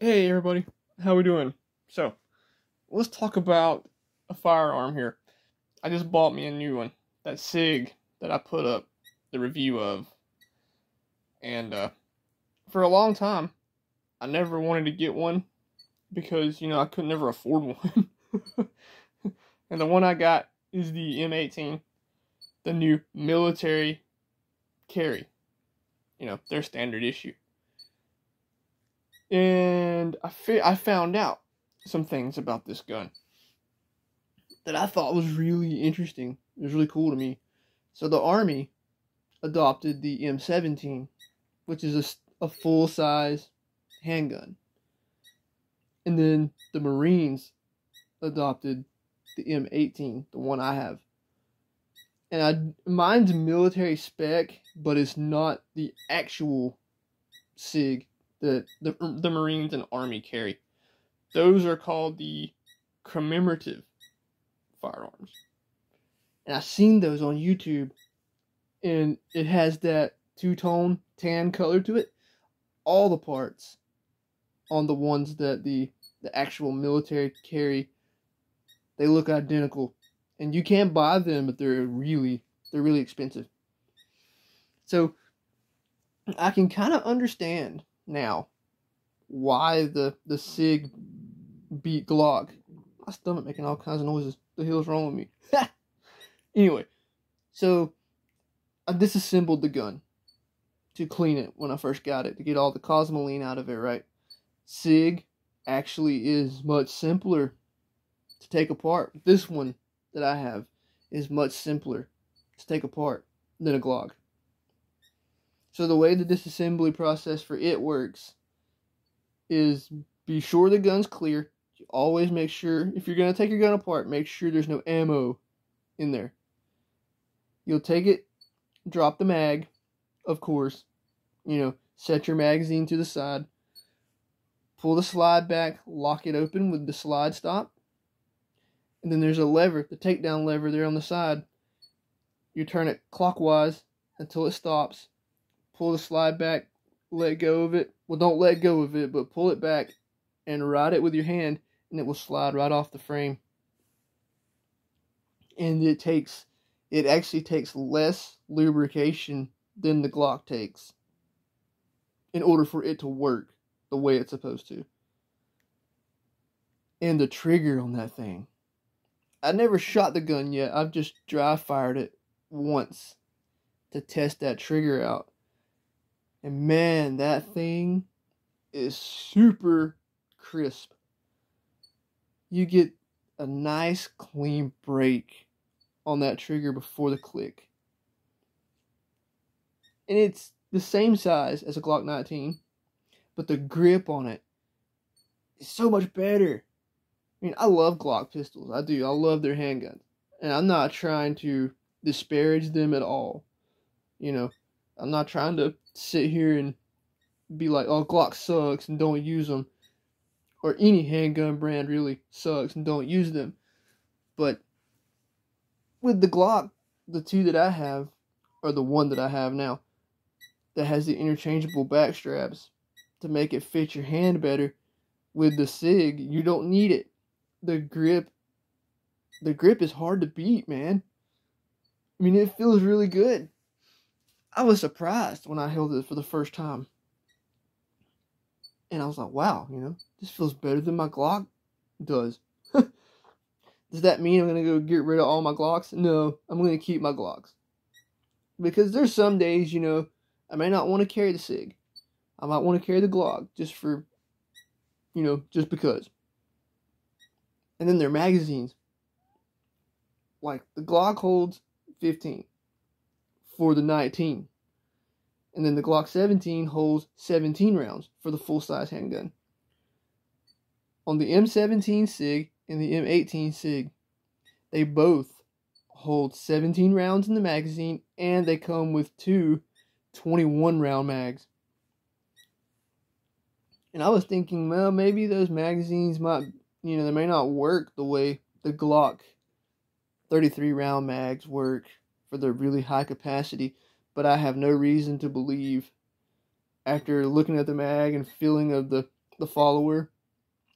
Hey everybody, how we doing? So, let's talk about a firearm here. I just bought me a new one, that SIG that I put up the review of. And for a long time, I never wanted to get one because, I could never afford one. And the one I got is the M18, the new military carry, their standard issue. And I found out some things about this gun that I thought was really interesting. It was really cool to me. So the Army adopted the M17, which is a full-size handgun. And then the Marines adopted the M18, the one I have. And mine's military spec, but it's not the actual SIG that the Marines and Army carry. Those are called the Commemorative Firearms. And I've seen those on YouTube, and it has that two-tone tan color to it. All the parts on the ones that the actual military carry, they look identical. And you can't buy them, but they're really expensive. So I can kind of understand now why the SIG beat Glock. My stomach making all kinds of noises. The hell's wrong with me? Anyway, so I disassembled the gun to clean it when I first got it, to get all the cosmoline out of it, right? SIG actually is much simpler to take apart. This one that I have is much simpler to take apart than a Glock. So the way the disassembly process for it works is be sure the gun's clear. You always make sure, if you're going to take your gun apart, make sure there's no ammo in there. You'll take it, drop the mag, of course, set your magazine to the side, pull the slide back, lock it open with the slide stop, and then there's a lever, the takedown lever there on the side. You turn it clockwise until it stops, pull the slide back, let go of it. Well, don't let go of it, but pull it back and ride it with your hand, and it will slide right off the frame. And it actually takes less lubrication than the Glock takes in order for it to work the way it's supposed to. And the trigger on that thing, I never shot the gun yet. I've just dry fired it once to test that trigger out. And man, that thing is super crisp. You get a nice clean break on that trigger before the click. And it's the same size as a Glock 19, but the grip on it is so much better. I mean, I love Glock pistols. I do. I love their handguns. And I'm not trying to disparage them at all. I'm not trying to sit here and be like, oh, Glock sucks and don't use them. Or any handgun brand really sucks and don't use them. But with the Glock, the two that I have, or the one that I have now, that has the interchangeable back straps to make it fit your hand better, with the SIG, you don't need it. The grip is hard to beat, man. I mean, it feels really good. I was surprised when I held it for the first time. And I was like, wow, this feels better than my Glock does. Does that mean I'm going to go get rid of all my Glocks? No, I'm going to keep my Glocks. Because there's some days, I may not want to carry the SIG. I might want to carry the Glock just for, just because. And then their magazines. Like, the Glock holds 15 for the 19. And then the Glock 17 holds 17 rounds for the full-size handgun. On the M17 SIG and the M18 SIG, they both hold 17 rounds in the magazine, and they come with two 21-round mags. And I was thinking, well, maybe those magazines might, they may not work the way the Glock 33-round mags work for their really high capacity. But I have no reason to believe, after looking at the mag and feeling of the the follower,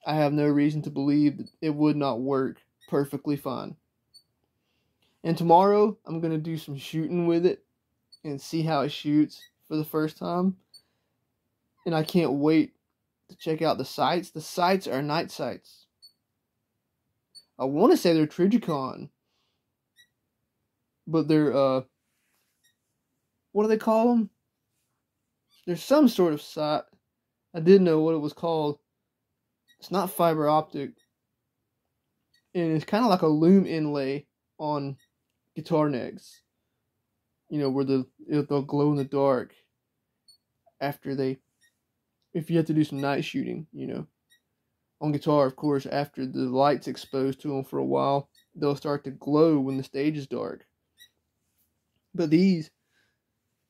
I have no reason to believe that it would not work perfectly fine. And tomorrow, I'm going to do some shooting with it and see how it shoots for the first time. And I can't wait to check out the sights. The sights are night sights. I want to say they're Trigicon, but they're, what do they call them? There's some sort of sight. I didn't know what it was called. It's not fiber optic. And it's kind of like a loom inlay on guitar necks. You know, where they'll glow in the dark after if you have to do some night shooting, you know. On guitar, of course, after the light's exposed to them for a while, they'll start to glow when the stage is dark. But these,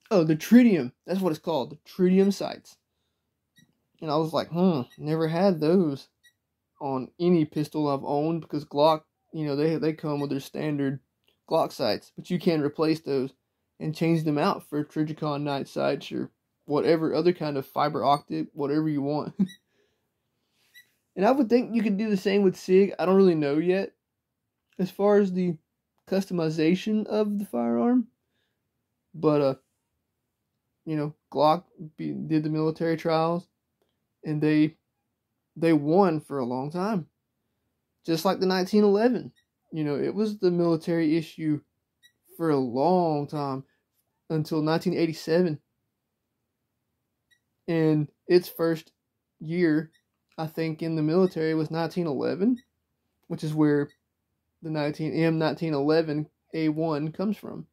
the Tritium, that's what it's called, the Tritium Sights. And I was like, never had those on any pistol I've owned, because Glock, you know, they come with their standard Glock sights, but you can replace those and change them out for Trigicon night sights or whatever other kind of fiber optic, whatever you want. And I would think you could do the same with SIG. I don't really know yet as far as the customization of the firearm. But, you know, Glock did the military trials, and they won for a long time. Just like the 1911. You know, it was the military issue for a long time, until 1987. And its first year, I think, in the military was 1911, which is where the M1911 A1 comes from.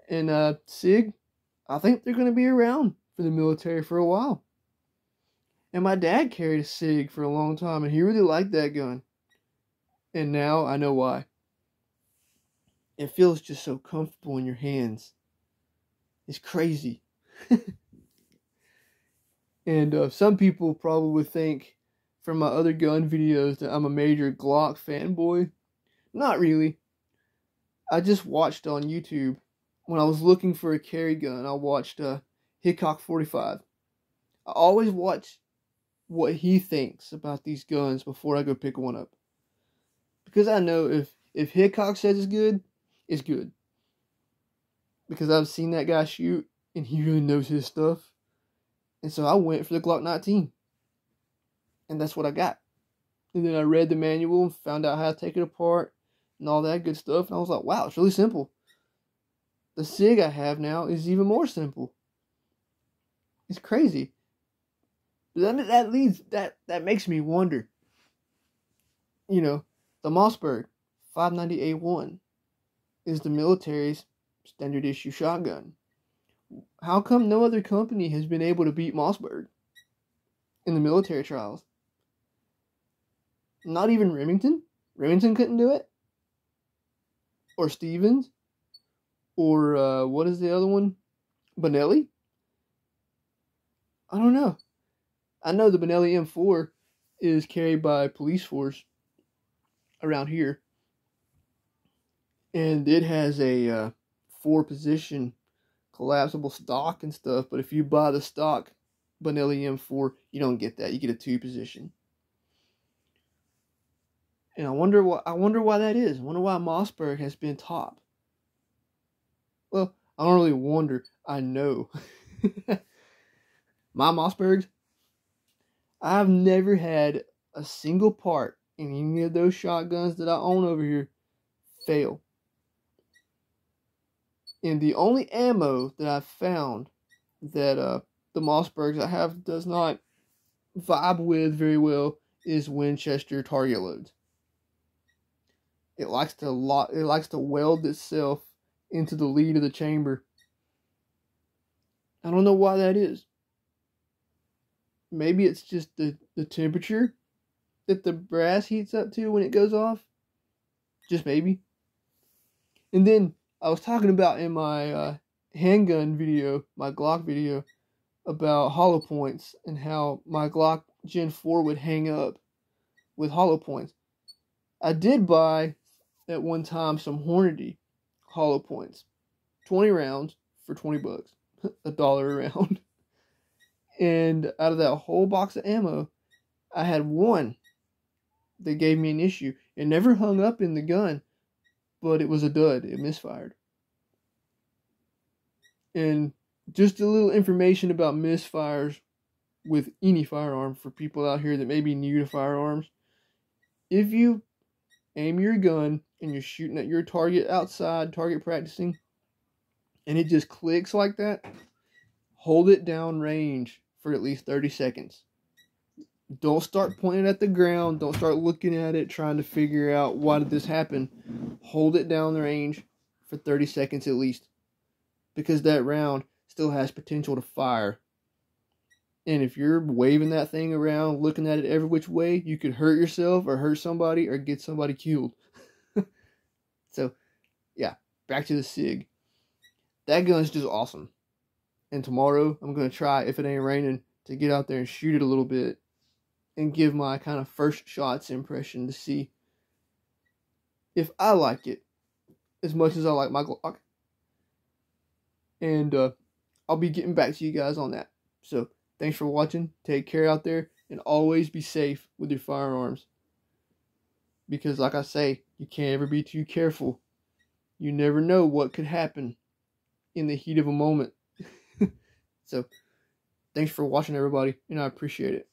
And SIG, I think they're going to be around for the military for a while. And my dad carried a SIG for a long time, and he really liked that gun. And now I know why. It feels just so comfortable in your hands. It's crazy. And some people probably would think from my other gun videos that I'm a major Glock fanboy. Not really. I just watched on YouTube, when I was looking for a carry gun, I watched Hickok 45. I always watch what he thinks about these guns before I go pick one up. Because I know if Hickok says it's good, it's good. Because I've seen that guy shoot, and he really knows his stuff. And so I went for the Glock 19. And that's what I got. And then I read the manual and found out how to take it apart and all that good stuff. And I was like, wow, it's really simple. The SIG I have now is even more simple. It's crazy. But that makes me wonder. You know, the Mossberg 590A1 is the military's standard issue shotgun. How come no other company has been able to beat Mossberg in the military trials? Not even Remington? Remington couldn't do it? Or Stevens? Or, what is the other one? Benelli? I don't know. I know the Benelli M4 is carried by police force around here. And it has a 4-position collapsible stock and stuff, but if you buy the stock Benelli M4, you don't get that. You get a 2-position. And I wonder why that is. I wonder why Mossberg has been top. Well, I don't really wonder. I know. My Mossbergs, I've never had a single part in any of those shotguns that I own over here fail. And the only ammo that I've found that the Mossbergs I have does not vibe with very well is Winchester target loads. It likes to weld itself into the lead of the chamber. I don't know why that is. Maybe it's just the temperature that the brass heats up to when it goes off. Just maybe. And then I was talking about in my handgun video, my Glock video, about hollow points and how my Glock Gen 4 would hang up with hollow points. I did buy at one time some Hornady hollow points. 20 rounds for $20. $1 a round. And out of that whole box of ammo, I had one that gave me an issue. It never hung up in the gun, but it was a dud. It misfired. And just a little information about misfires with any firearm for people out here that may be new to firearms. If you aim your gun and you're shooting at your target outside, target practicing, and it just clicks like that, hold it down range for at least 30 seconds. Don't start pointing at the ground. Don't start looking at it, trying to figure out why did this happen. Hold it down the range for 30 seconds at least, because that round still has potential to fire. And if you're waving that thing around, looking at it every which way, you could hurt yourself or hurt somebody or get somebody killed. So, yeah, back to the SIG. That gun's just awesome. And tomorrow, I'm going to try, if it ain't raining, to get out there and shoot it a little bit and give my kind of first shots impression to see if I like it as much as I like my Glock. And I'll be getting back to you guys on that. So, thanks for watching. Take care out there. And always be safe with your firearms. Because like I say, you can't ever be too careful. You never know what could happen in the heat of a moment. So, thanks for watching, everybody. And I appreciate it.